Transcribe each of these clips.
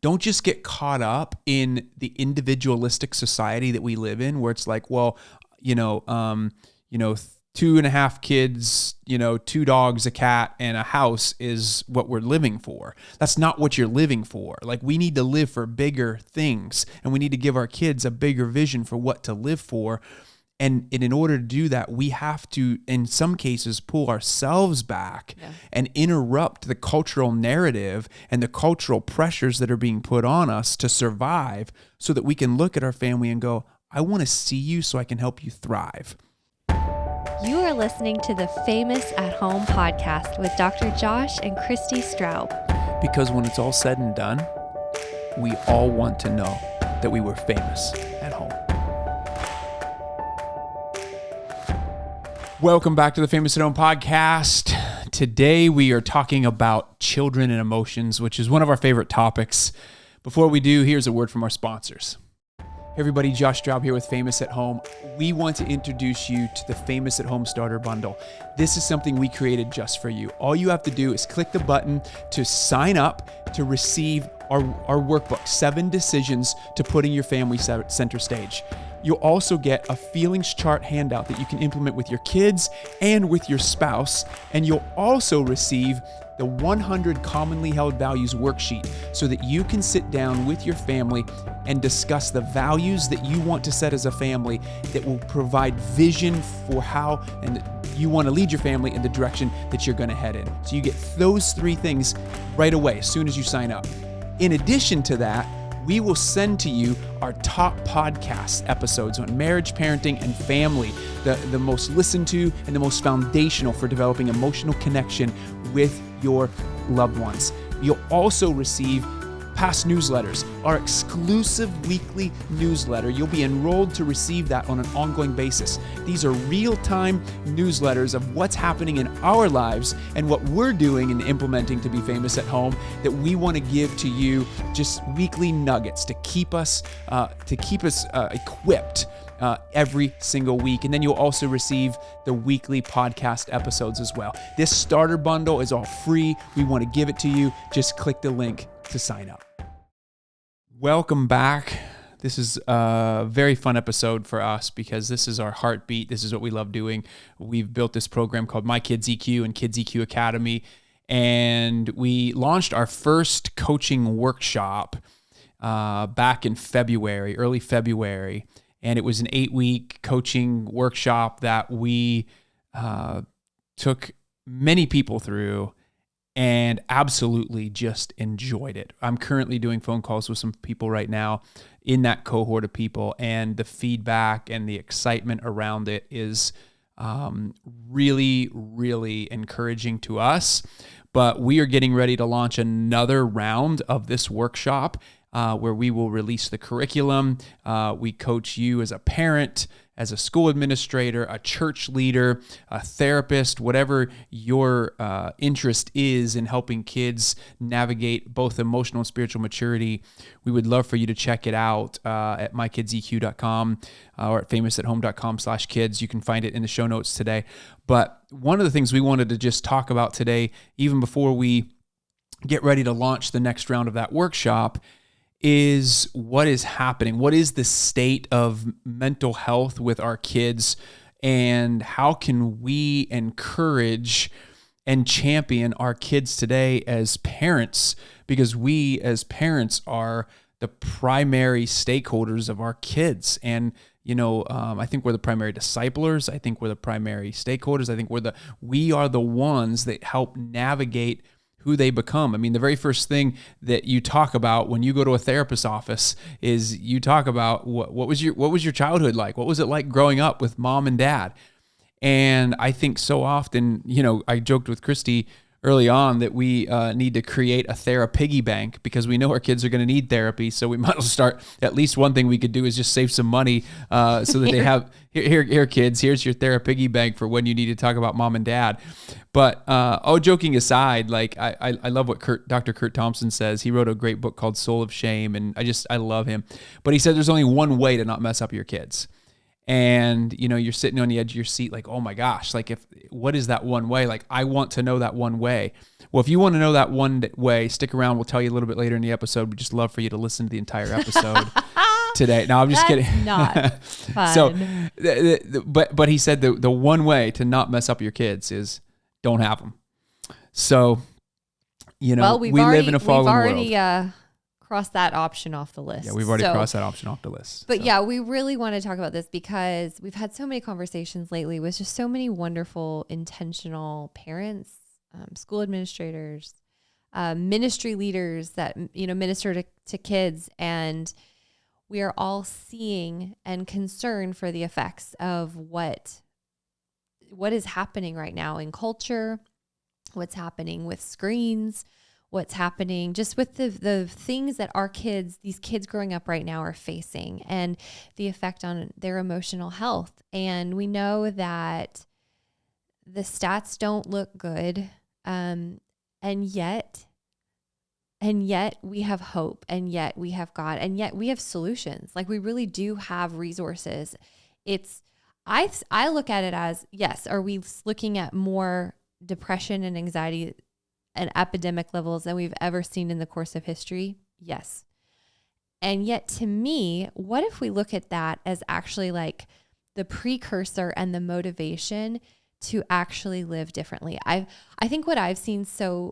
don't just get caught up in the individualistic society that we live in, where it's like, well, 2.5 kids, 2 dogs, a cat, and a house is what we're living for. That's not what you're living for. Like, we need to live for bigger things, and we need to give our kids a bigger vision for what to live for. And in order to do that, we have to, in some cases, pull ourselves back and interrupt the cultural narrative and the cultural pressures that are being put on us to survive, so that we can look at our family and go, I want to see you so I can help you thrive. You are listening to the Famous at Home podcast with Dr. Josh and Christy Straub. Because when it's all said and done, we all want to know that we were famous at home. Welcome back to the Famous at Home podcast. Today we are talking about children and emotions, which is one of our favorite topics. Before we do, here's a word from our sponsors. Hey everybody, Josh Straub here with Famous at Home. We want to introduce you to the Famous at Home Starter Bundle. This is something we created just for you. All you have to do is click the button to sign up to receive our workbook, 7 decisions to putting your family center stage. You'll also get a feelings chart handout that you can implement with your kids and with your spouse. And you'll also receive the 100 commonly held values worksheet, so that you can sit down with your family and discuss the values that you want to set as a family that will provide vision for how and you want to lead your family in the direction that you're going to head in. So you get those 3 things right away as soon as you sign up. In addition to that, we will send to you our top podcast episodes on marriage, parenting, and family, the most listened to and the most foundational for developing emotional connection with your loved ones. You'll also receive past newsletters, our exclusive weekly newsletter. You'll be enrolled to receive that on an ongoing basis. These are real-time newsletters of what's happening in our lives and what we're doing and implementing to be famous at home, that we want to give to you, just weekly nuggets to keep us equipped every single week. And then you'll also receive the weekly podcast episodes as well. This starter bundle is all free. We want to give it to you. Just click the link to sign up. Welcome back. This is a very fun episode for us because this is our heartbeat. This is what we love doing. We've built this program called MyKidsEQ and KidsEQ Academy, and we launched our first coaching workshop back in February, early February. And it was an 8-week coaching workshop that we took many people through and absolutely just enjoyed it. I'm currently doing phone calls with some people right now in that cohort of people, and the feedback and the excitement around it is really, really encouraging to us. But we are getting ready to launch another round of this workshop where we will release the curriculum. We coach you as a parent, as a school administrator, a church leader, a therapist, whatever your interest is in helping kids navigate both emotional and spiritual maturity. We would love for you to check it out at MyKidsEQ.com or at famousathome.com/kids. You can find it in the show notes today. But one of the things we wanted to just talk about today, even before we get ready to launch the next round of that workshop, is what is happening. What is the state of mental health with our kids, and how can we encourage and champion our kids today as parents? Because we as parents are the primary stakeholders of our kids. And I think we're the primary disciplers. I think we're the primary stakeholders. I think we are the ones that help navigate who they become. I mean, the very first thing that you talk about when you go to a therapist's office is you talk about what was your childhood like? What was it like growing up with mom and dad? And I think so often, I joked with Christy early on that we need to create a piggy bank, because we know our kids are going to need therapy. So we might as well start. At least one thing we could do is just save some money so that they have, here kids, here's your piggy bank for when you need to talk about mom and dad. But joking aside, like I love what Dr. Kurt Thompson says. He wrote a great book called Soul of Shame, and I love him. But he said there's only one way to not mess up your kids. and you're sitting on the edge of your seat like, oh my gosh, like what is that one way? Like, I want to know that one way. Well, if you want to know that one way, stick around. We'll tell you a little bit later in the episode. We'd just love for you to listen to the entire episode today. No, I'm just kidding. Not fun. So, but he said the one way to not mess up your kids is don't have them. So, we live in a fallen world. We've already crossed that option off the list. Yeah, we've already crossed that option off the list. But yeah, we really want to talk about this because we've had so many conversations lately with just so many wonderful, intentional parents, school administrators, ministry leaders that, minister to kids. And we are all seeing and concerned for the effects of what is happening right now in culture, what's happening with screens, what's happening just with the things that these kids growing up right now are facing, and the effect on their emotional health. And we know that the stats don't look good. And yet we have hope, and yet we have God, and yet we have solutions. Like, we really do have resources. I look at it as, yes, are we looking at more depression and anxiety and epidemic levels than we've ever seen in the course of history? Yes. And yet, to me, what if we look at that as actually like the precursor and the motivation to actually live differently? I think what I've seen so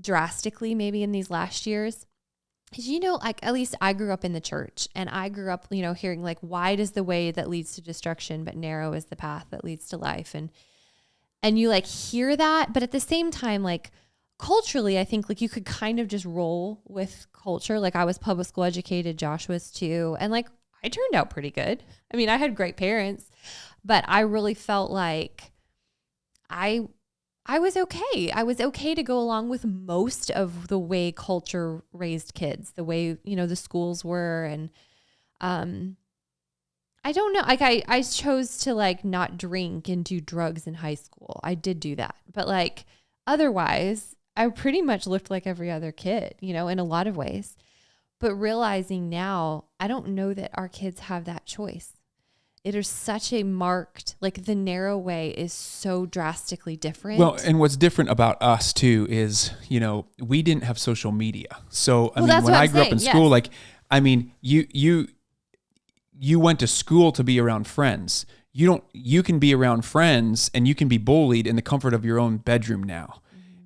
drastically maybe in these last years is, like, at least I grew up in the church, and I grew up, hearing like, wide is the way that leads to destruction, but narrow is the path that leads to life. And you like hear that, but at the same time, like, culturally, I think like you could kind of just roll with culture. Like, I was public school educated, Josh was too. And like, I turned out pretty good. I mean, I had great parents, but I really felt like I was okay. I was okay to go along with most of the way culture raised kids, the way, the schools were. And, I don't know. Like, I chose to like not drink and do drugs in high school. I did do that, but like, otherwise I pretty much looked like every other kid, in a lot of ways. But realizing now, I don't know that our kids have that choice. It is such a marked, like, the narrow way is so drastically different. Well, and what's different about us too is, we didn't have social media. So, I mean, when I grew up in school, like, I mean, you went to school to be around friends. You can be around friends and you can be bullied in the comfort of your own bedroom now.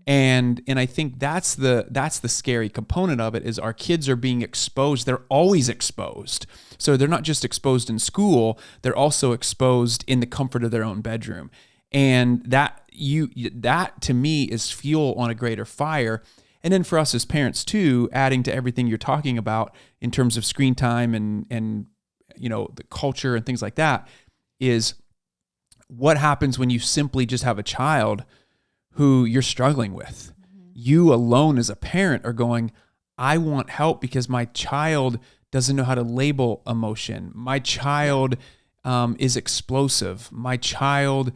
And I think that's the scary component of it, is our kids are being exposed. They're always exposed. So they're not just exposed in school, they're also exposed in the comfort of their own bedroom. And that to me is fuel on a greater fire. And then for us as parents too, adding to everything you're talking about in terms of screen time and the culture and things like that, is what happens when you simply just have a child who you're struggling with. Mm-hmm. You alone as a parent are going, I want help because my child doesn't know how to label emotion. My child is explosive. My child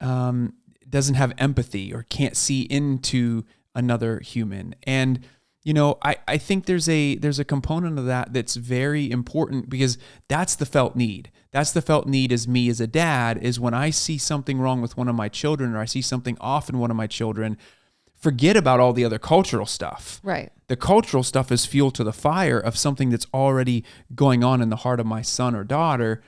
doesn't have empathy or can't see into another human. And I think there's a component of that that's very important, because that's the felt need. That's the felt need as me as a dad, is when I see something wrong with one of my children, or I see something off in one of my children, forget about all the other cultural stuff. Right. The cultural stuff is fuel to the fire of something that's already going on in the heart of my son or daughter.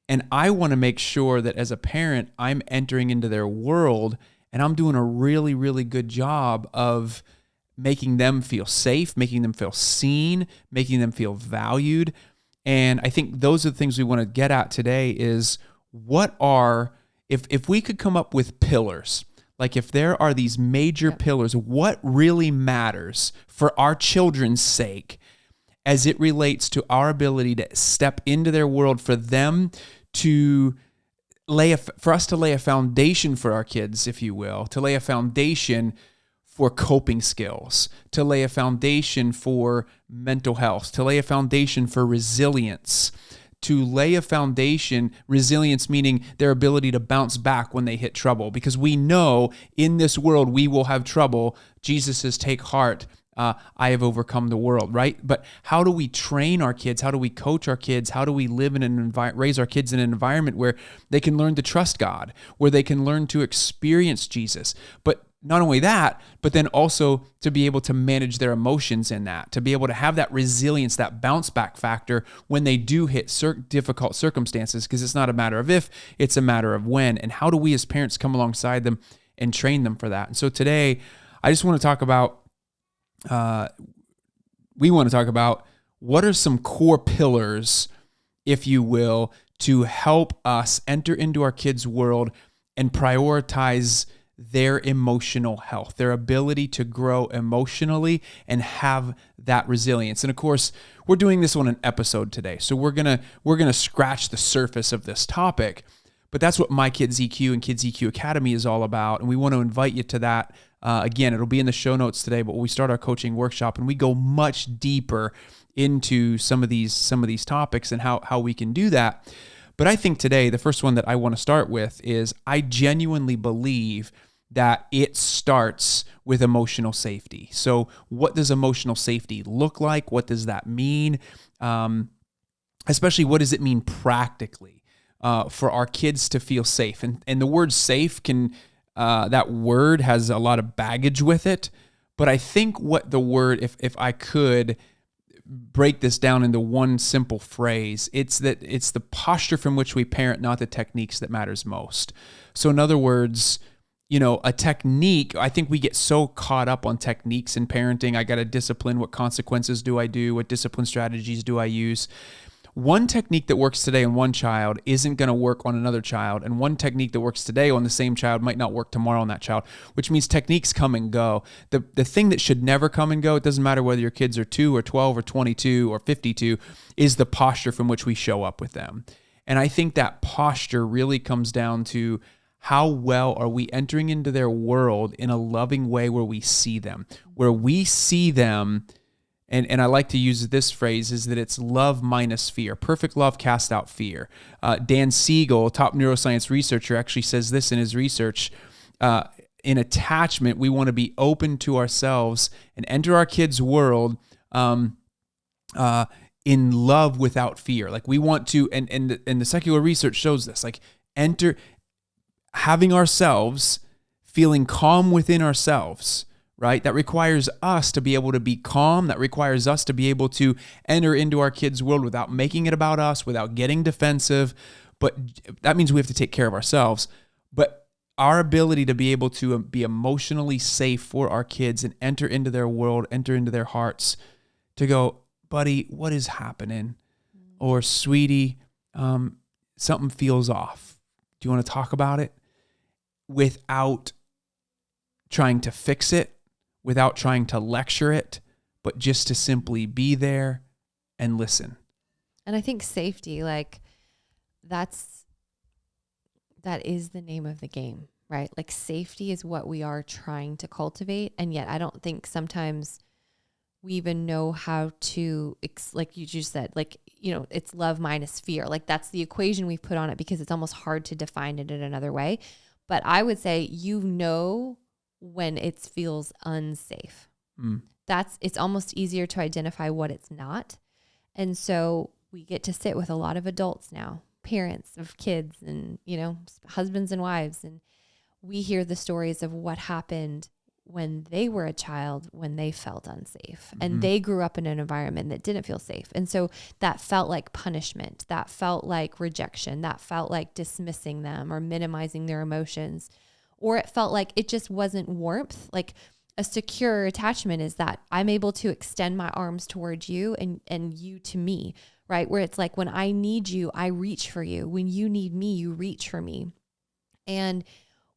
And I want to make sure that as a parent, I'm entering into their world and I'm doing a really, really good job of making them feel safe, making them feel seen, making them feel valued. And I think those are the things we want to get at today, is if we could come up with pillars, like if there are these major pillars, what really matters for our children's sake as it relates to our ability to step into their world, for them to for us to lay a foundation for our kids, if you will, to lay a foundation for coping skills, to lay a foundation for mental health, to lay a foundation for resilience, to lay a foundation, resilience meaning their ability to bounce back when they hit trouble. Because we know in this world we will have trouble. Jesus says, take heart, I have overcome the world, right? But how do we train our kids? How do we coach our kids? How do we live in raise our kids in an environment where they can learn to trust God, where they can learn to experience Jesus? But not only that, but then also to be able to manage their emotions in that, to be able to have that resilience, that bounce back factor when they do hit difficult circumstances, because it's not a matter of if, it's a matter of when. And how do we as parents come alongside them and train them for that? And so today, I just want to talk about what are some core pillars, if you will, to help us enter into our kids' world and prioritize their emotional health, their ability to grow emotionally and have that resilience. And of course, we're doing this on an episode today, so we're gonna scratch the surface of this topic. But that's what MyKidsEQ and KidsEQ Academy is all about, and we want to invite you to that. Again, it'll be in the show notes today, but we start our coaching workshop and we go much deeper into some of these topics and how we can do that. But I think today, the first one that I want to start with is I genuinely believe that it starts with emotional safety. So what does emotional safety look like? What does that mean? Especially, what does it mean practically? For our kids to feel safe. And the word safe that word has a lot of baggage with it. But I think what the word, if I could break this down into one simple phrase, it's the posture from which we parent, not the techniques, that matters most. So in other words, a technique, I think we get so caught up on techniques in parenting. I got to discipline. What consequences do I do? What discipline strategies do I use? One technique that works today on one child isn't going to work on another child, and one technique that works today on the same child might not work tomorrow on that child, which means techniques come and go. The thing that should never come and go, it doesn't matter whether your kids are 2 or 12 or 22 or 52, is the posture from which we show up with them. And I think that posture really comes down to how well are we entering into their world in a loving way where we see them, And I like to use this phrase, is that it's love minus fear. Perfect love casts out fear. Dan Siegel, top neuroscience researcher, actually says this in his research. In attachment, we want to be open to ourselves and enter our kids' world in love without fear. Like we want to, and the secular research shows this, like having ourselves, feeling calm within ourselves, right? That requires us to be able to be calm. That requires us to be able to enter into our kids' world without making it about us, without getting defensive. But that means we have to take care of ourselves. But our ability to be able to be emotionally safe for our kids and enter into their world, enter into their hearts, to go, buddy, what is happening? Or sweetie, something feels off. Do you want to talk about it? Without trying to fix it, without trying to lecture it, but just to simply be there and listen. And I think safety, like that is the name of the game, right? Like safety is what we are trying to cultivate. And yet I don't think sometimes we even know how to, like you just said, like, it's love minus fear. Like that's the equation we've put on it because it's almost hard to define it in another way. But I would say, when it feels unsafe. It's almost easier to identify what it's not. And so we get to sit with a lot of adults now, parents of kids and, husbands and wives. And we hear the stories of what happened when they were a child, when they felt unsafe and they grew up in an environment that didn't feel safe. And so that felt like punishment, that felt like rejection, that felt like dismissing them or minimizing their emotions. Or it felt like it just wasn't warmth. Like a secure attachment is that I'm able to extend my arms towards you and you to me, right? Where it's like when I need you, I reach for you. When you need me, you reach for me. And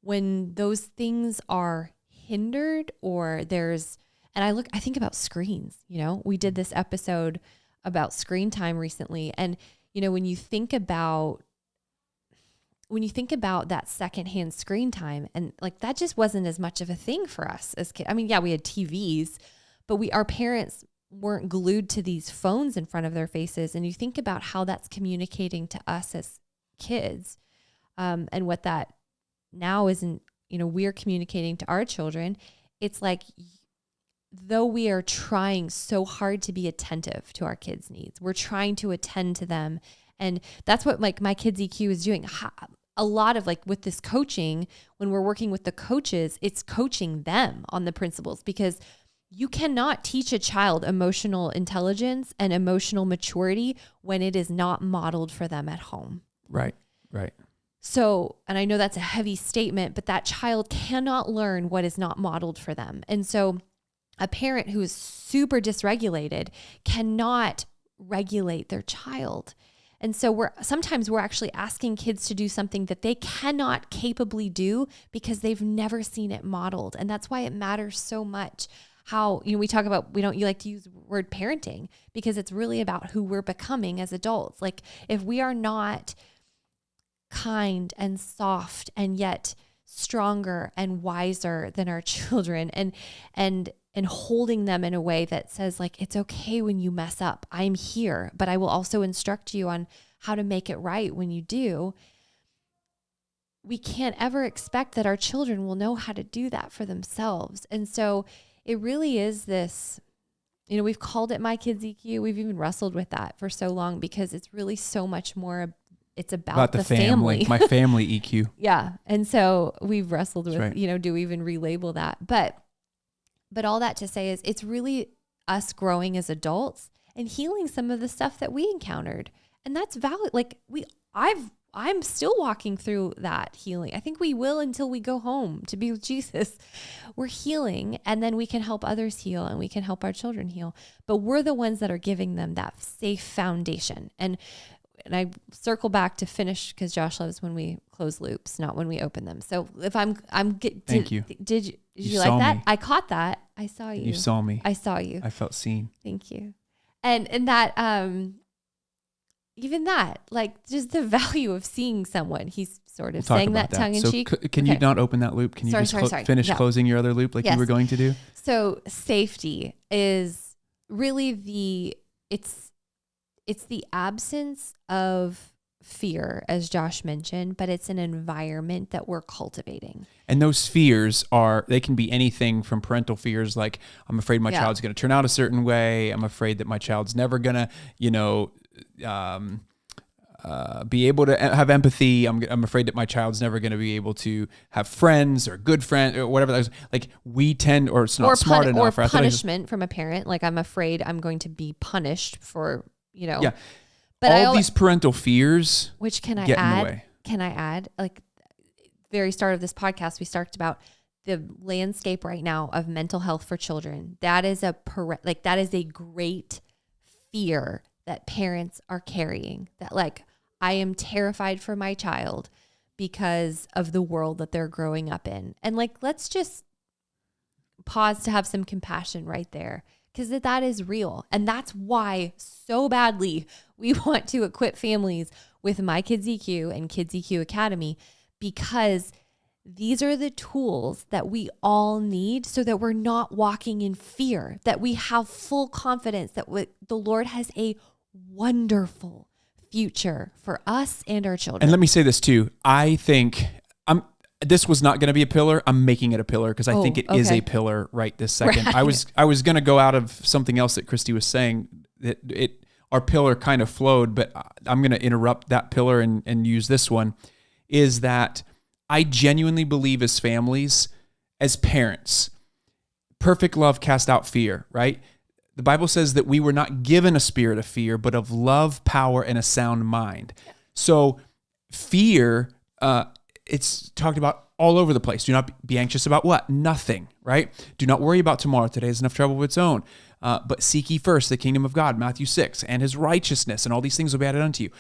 when those things are hindered or I think about screens, we did this episode about screen time recently. And, when you think about that secondhand screen time, and like that just wasn't as much of a thing for us as kids. I mean, yeah, we had TVs, but our parents weren't glued to these phones in front of their faces. And you think about how that's communicating to us as kids, and what that now isn't, we're communicating to our children. It's like though we are trying so hard to be attentive to our kids' needs, we're trying to attend to them. And that's what like MyKidsEQ is doing. A lot of like with this coaching, when we're working with the coaches, it's coaching them on the principles, because you cannot teach a child emotional intelligence and emotional maturity when it is not modeled for them at home. Right. So, and I know that's a heavy statement, but that child cannot learn what is not modeled for them. And so a parent who is super dysregulated cannot regulate their child. And so sometimes we're actually asking kids to do something that they cannot capably do because they've never seen it modeled. And that's why it matters so much how, we talk about, you like to use the word parenting, because it's really about who we're becoming as adults. Like if we are not kind and soft and yet stronger and wiser than our children, and holding them in a way that says like, it's okay when you mess up, I'm here, but I will also instruct you on how to make it right when you do. We can't ever expect that our children will know how to do that for themselves. And so it really is this, we've called it MyKidsEQ. We've even wrestled with that for so long because it's really so much more. It's about the family. My family EQ. Yeah. And so we've wrestled with, right. Do we even relabel that? But all that to say is it's really us growing as adults and healing some of the stuff that we encountered. And that's valid. Like I'm still walking through that healing. I think we will until we go home to be with Jesus. We're healing, and then we can help others heal, and we can help our children heal. But we're the ones that are giving them that safe foundation. And I circle back to finish, because Josh loves when we close loops, not when we open them. So if Thank you. Did you like that? Me. I caught that. I saw you. You saw me. I saw you. I felt seen. Thank you. And that, even that, like just the value of seeing someone, he's sort of saying that tongue in cheek. Can you not open that loop? Can you finish closing your other loop like you were going to do? So safety is really it's the absence of fear, as Josh mentioned, but it's an environment that we're cultivating. And those fears they can be anything from parental fears, like I'm afraid my child's going to turn out a certain way. I'm afraid that my child's never going to, be able to have empathy. I'm afraid that my child's never going to be able to have friends or good friends or whatever. Like we tend, or it's not smart enough. Or punishment from a parent. Like I'm afraid I'm going to be punished for, Yeah. But all these parental fears, which get in the way. Can I add, like very start of this podcast, we talked about the landscape right now of mental health for children. That is that is a great fear that parents are carrying, that like, I am terrified for my child because of the world that they're growing up in. And like, let's just pause to have some compassion right there, because that is real. And that's why so badly we want to equip families with MyKidsEQ and KidsEQ Academy, because these are the tools that we all need so that we're not walking in fear, that we have full confidence that the Lord has a wonderful future for us and our children. And let me say this too. I think this was not going to be a pillar. I'm making it a pillar because I think it is a pillar right this second. Right. I was going to go out of something else that Christy was saying, that our pillar kind of flowed, but I'm going to interrupt that pillar and use this one, is that I genuinely believe as families, as parents, perfect love casts out fear, right? The Bible says that we were not given a spirit of fear, but of love, power, and a sound mind. Yeah. So fear, it's talked about all over the place. Do not be anxious about what? Nothing, right? Do not worry about tomorrow. Today has enough trouble of its own. But seek ye first the kingdom of God, Matthew 6, and his righteousness, and all these things will be added unto you.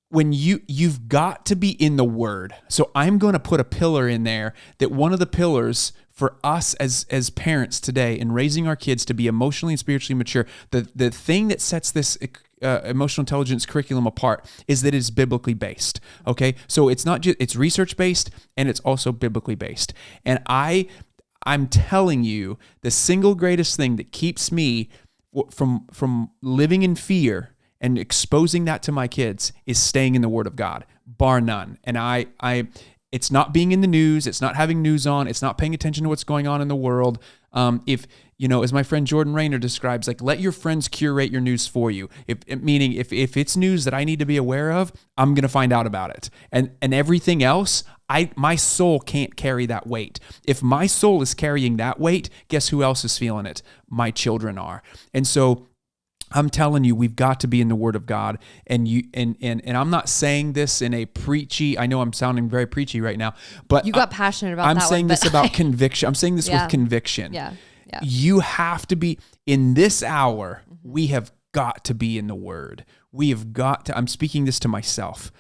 When you've got to be in the Word. So I'm going to put a pillar in there, that one of the pillars for us as parents today in raising our kids to be emotionally and spiritually mature, the thing that sets this emotional intelligence curriculum apart is that it's biblically based. Okay, so it's not just, it's research based, and it's also biblically based. And I'm telling you, the single greatest thing that keeps me from living in fear and exposing that to my kids is staying in the Word of God, bar none. And it's not being in the news. It's not having news on. It's not paying attention to what's going on in the world. If, as my friend Jordan Rayner describes, like, let your friends curate your news for you. Meaning if it's news that I need to be aware of, I'm going to find out about it. And everything else, my soul can't carry that weight. If my soul is carrying that weight, guess who else is feeling it? My children are. And so I'm telling you, we've got to be in the Word of God. And I'm not saying this in a preachy, I know I'm sounding very preachy right now, but you got passionate about I'm that saying one, this about conviction. I'm saying this Yeah. with conviction. Yeah. You have to be in this hour. We have got to be in the Word. We have got to, I'm speaking this to myself.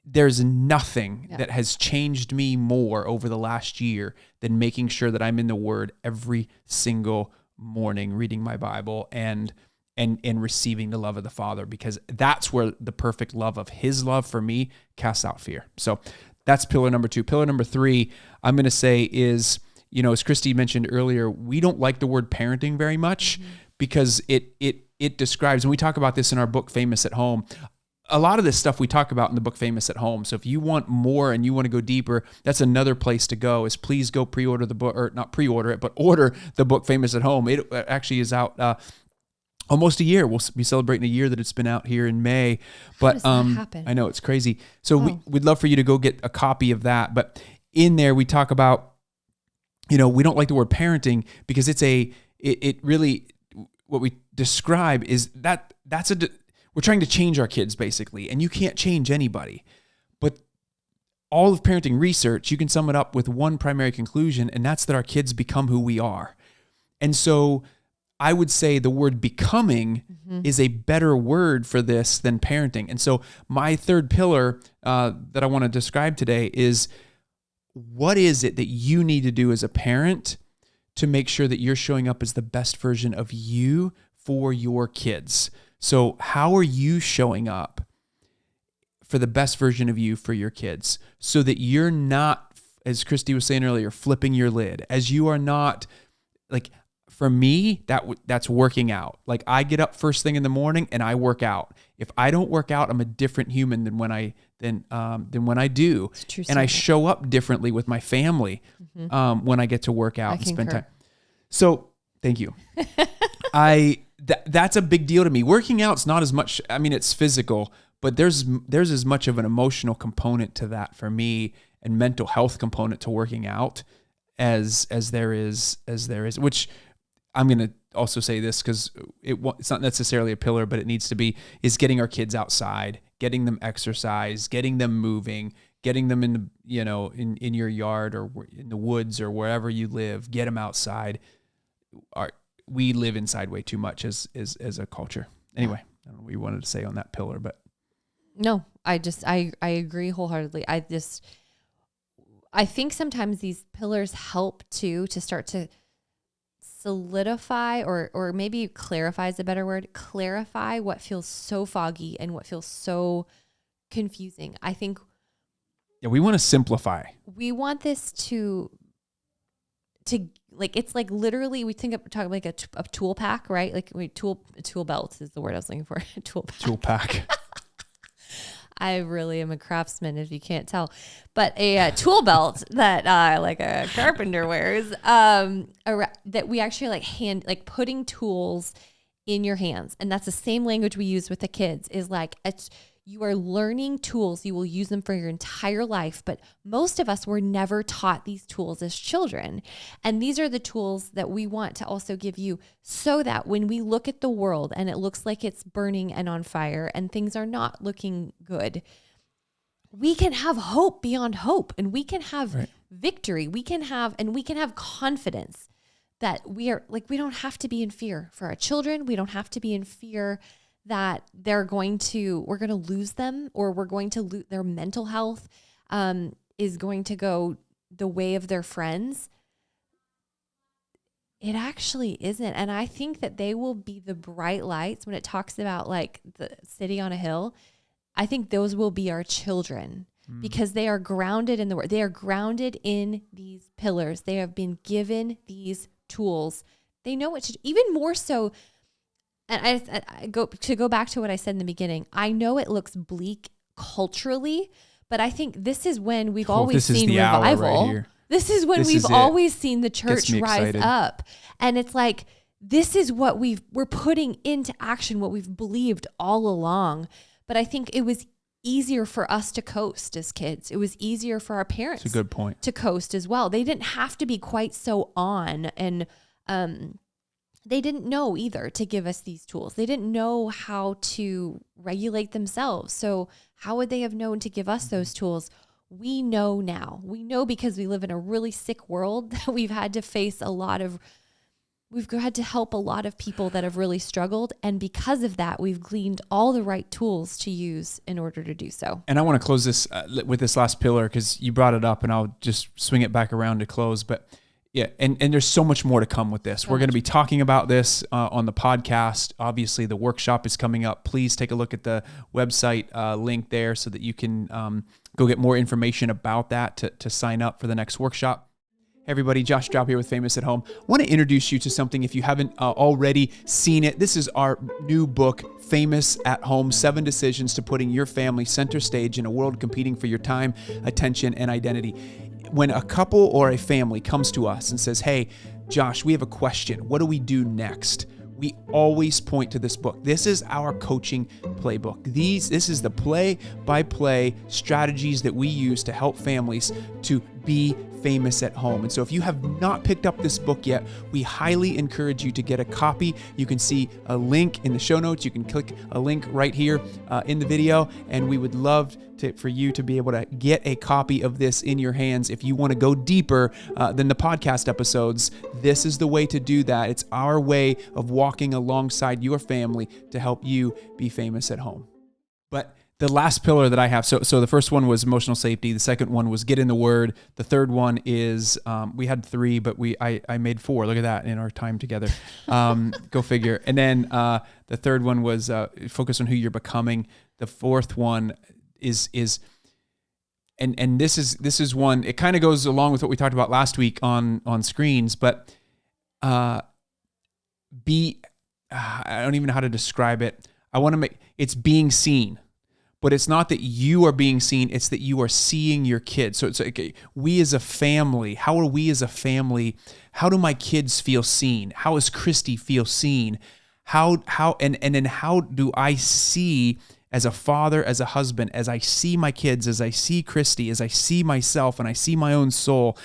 There's nothing that has changed me more over the last year than making sure that I'm in the Word every single morning, reading my Bible and receiving the love of the Father, because that's where the perfect love of His love for me casts out fear. So that's pillar number 2. Pillar number 3, I'm going to say is, as Christy mentioned earlier, we don't like the word parenting very much because it describes, and we talk about this in our book, Famous at Home. A lot of this stuff we talk about in the book Famous at Home. So if you want more and you want to go deeper, that's another place to go, is please go pre-order the book, or not pre-order it, but order the book Famous at Home. It actually is out almost a year. We'll be celebrating a year that it's been out here in May. But How does that happen? I know, it's crazy. So we'd love for you to go get a copy of that. But in there we talk about, we don't like the word parenting because it really, what we describe is we're trying to change our kids, basically, and you can't change anybody. But all of parenting research, you can sum it up with one primary conclusion, and that's that our kids become who we are. And so I would say the word becoming is a better word for this than parenting. And so my third pillar that I want to describe today is, what is it that you need to do as a parent to make sure that you're showing up as the best version of you for your kids? So how are you showing up for the best version of you for your kids, so that you're not, as Christy was saying earlier, flipping your lid, as you are not, like, for me, that's working out. Like, I get up first thing in the morning and I work out. If I don't work out, I'm a different human than when I do. And I show up differently with my family when I get to work out and spend time. So thank you. That's a big deal to me. Working out's not as much, it's physical, but there's as much of an emotional component to that for me, and mental health component to working out as there is, which I'm going to also say this because it's not necessarily a pillar, but it needs to be, is getting our kids outside, getting them exercise, getting them moving, getting them in the, in your yard or in the woods or wherever you live, get them outside. We live inside way too much as a culture. Anyway, I don't know what you wanted to say on that pillar, but. No, I agree wholeheartedly. I think sometimes these pillars help to start to solidify or maybe clarify is a better word, clarify what feels so foggy and what feels so confusing. I think. Yeah, we want to simplify. We want this to like, it's like literally, we talk like a tool pack, right? Like tool belt is the word I was looking for. Tool pack. I really am a craftsman, if you can't tell, but a tool belt that like a carpenter wears, that we actually like putting tools in your hands. And that's the same language we use with the kids, is like, you are learning tools. You will use them for your entire life. But most of us were never taught these tools as children. And these are the tools that we want to also give you, so that when we look at the world and it looks like it's burning and on fire and things are not looking good, we can have hope beyond hope, and we can have victory. We can have confidence that we don't have to be in fear for our children. We don't have to be in fear that we're going to lose them, or we're going to lose their mental health, is going to go the way of their friends. It actually isn't. And I think that they will be the bright lights when it talks about like the city on a hill. I think those will be our children, because they are grounded in the word. They are grounded in these pillars. They have been given these tools. They know what to do, even more so. And I go back to what I said in the beginning. I know it looks bleak culturally, but I think this is when we've always seen revival. This is when we've always seen the church rise up. And it's like, this is what we're putting into action, what we've believed all along. But I think it was easier for us to coast as kids. It was easier for our parents That's a good point. to coast as well. They didn't have to be quite so on, and they didn't know either to give us these tools. They didn't know how to regulate themselves. So how would they have known to give us those tools? We know now. We know because we live in a really sick world that we've had to help a lot of people that have really struggled. And because of that, we've gleaned all the right tools to use in order to do so. And I want to close this with this last pillar, because you brought it up, and I'll just swing it back around to close. But yeah, and there's so much more to come with this. We're going to be talking about this on the podcast. Obviously, the workshop is coming up. Please take a look at the website link there so that you can go get more information about that to sign up for the next workshop. Hey everybody, Josh Drop here with Famous at Home. I want to introduce you to something if you haven't already seen it. This is our new book, Famous at Home, 7 Decisions to Putting Your Family Center Stage in a World Competing for Your Time, Attention, and Identity. When a couple or a family comes to us and says, hey, Josh, we have a question. What do we do next? We always point to this book. This is our coaching playbook. This is the play-by-play strategies that we use to help families to be famous at home. And so if you have not picked up this book yet, we highly encourage you to get a copy. You can see a link in the show notes. You can click a link right here in the video, and we would love for you to be able to get a copy of this in your hands. If you want to go deeper than the podcast episodes, this is the way to do that. It's our way of walking alongside your family to help you be famous at home. But the last pillar that I have, so the first one was emotional safety. The second one was get in the Word. The third one is, we had 3, but I made 4. Look at that in our time together. Go figure. And then the third one was focus on who you're becoming. The fourth one is and this is one, it kind of goes along with what we talked about last week on screens, but I don't even know how to describe it. It's being seen. But it's not that you are being seen, it's that you are seeing your kids. So it's like, we as a family, how are we as a family? How do my kids feel seen? How does Christy feel seen? And then how do I see, as a father, as a husband, as I see my kids, as I see Christy, as I see myself and I see my own soul,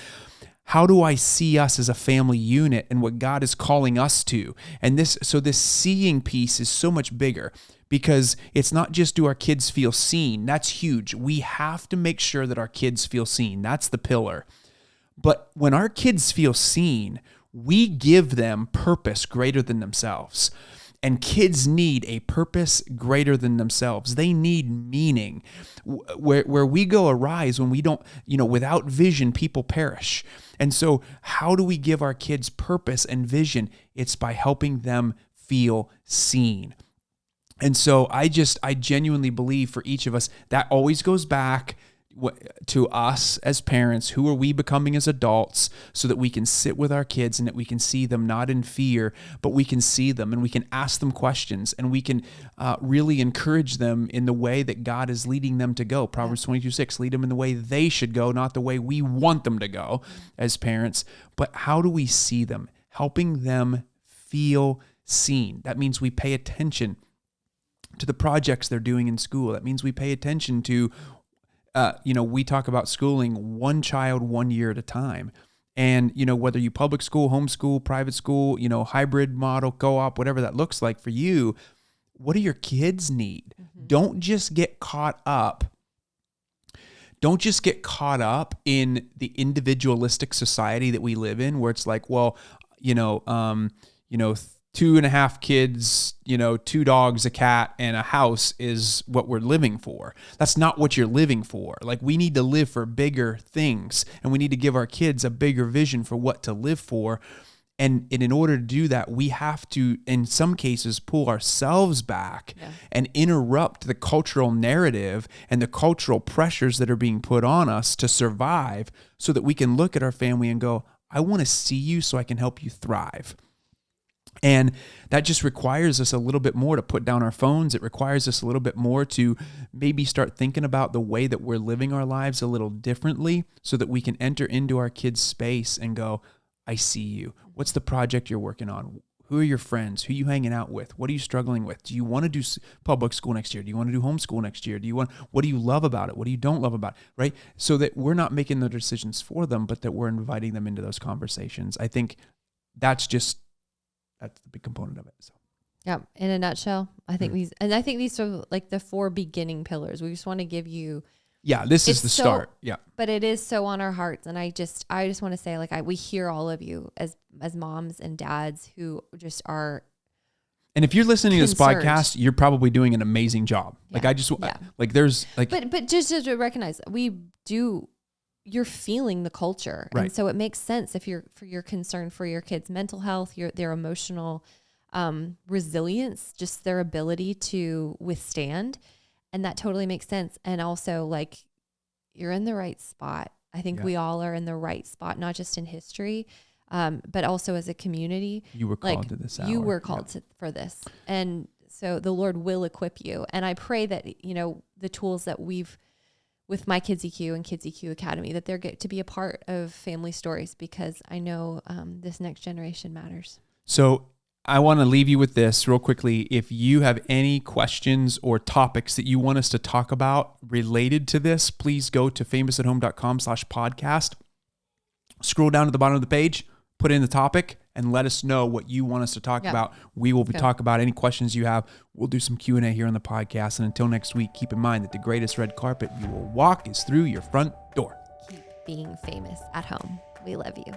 how do I see us as a family unit and what God is calling us to? And this seeing piece is so much bigger, because it's not just do our kids feel seen. That's huge. We have to make sure that our kids feel seen. That's the pillar. But when our kids feel seen, we give them purpose greater than themselves. And kids need a purpose greater than themselves. They need meaning. Where we go awry is when we don't, without vision, people perish. And so how do we give our kids purpose and vision? It's by helping them feel seen. And so I genuinely believe for each of us, that always goes back to us as parents. Who are we becoming as adults, so that we can sit with our kids and that we can see them not in fear, but we can see them and we can ask them questions and we can really encourage them in the way that God is leading them to go. Proverbs 22:6, lead them in the way they should go, not the way we want them to go as parents. But how do we see them? Helping them feel seen. That means we pay attention to the projects they're doing in school. That means we pay attention to, we talk about schooling one child 1 year at a time. And, whether you public school, homeschool, private school, hybrid model, co-op, whatever that looks like for you, what do your kids need? Mm-hmm. Don't just get caught up in the individualistic society that we live in, where it's like, 2.5 kids, 2 dogs, a cat, and a house is what we're living for. That's not what you're living for. Like, we need to live for bigger things, and we need to give our kids a bigger vision for what to live for. And in order to do that, we have to, in some cases, pull ourselves back and interrupt the cultural narrative and the cultural pressures that are being put on us to survive, so that we can look at our family and go, I want to see you so I can help you thrive. And that just requires us a little bit more to put down our phones. It requires us a little bit more to maybe start thinking about the way that we're living our lives a little differently so that we can enter into our kids' space and go, I see you. What's the project you're working on? Who are your friends? Who are you hanging out with? What are you struggling with? Do you want to do public school next year? Do you want to do homeschool next year? What do you love about it? What do you don't love about it? Right? So that we're not making the decisions for them, but that we're inviting them into those conversations. I think that's the big component of it. So. Yeah. In a nutshell, I think these are like the 4 beginning pillars. We just want to give you. Yeah, this is the start. Yeah. But it is so on our hearts. And I just want to say, like, we hear all of you as moms and dads who just are. And if you're listening concerned. to this podcast, you're probably doing an amazing job. Yeah. Like there's like. But just to recognize, you're feeling the culture. Right. And so it makes sense if you're concerned for your kids' mental health, their emotional resilience, just their ability to withstand. And that totally makes sense. And also, like, you're in the right spot. I think we all are in the right spot, not just in history, but also as a community. You were called to this hour. You were called for this. And so the Lord will equip you. And I pray that, the tools that we've, with MyKidsEQ and KidsEQ Academy, that they're get to be a part of family stories, because I know this next generation matters. So I want to leave you with this real quickly. If you have any questions or topics that you want us to talk about related to this, please go to famousathome.com/podcast. Scroll down to the bottom of the page, put in the topic, and let us know what you want us to talk about. We will talk about any questions you have. We'll do some Q&A here on the podcast. And until next week, keep in mind that the greatest red carpet you will walk is through your front door. Keep being famous at home. We love you.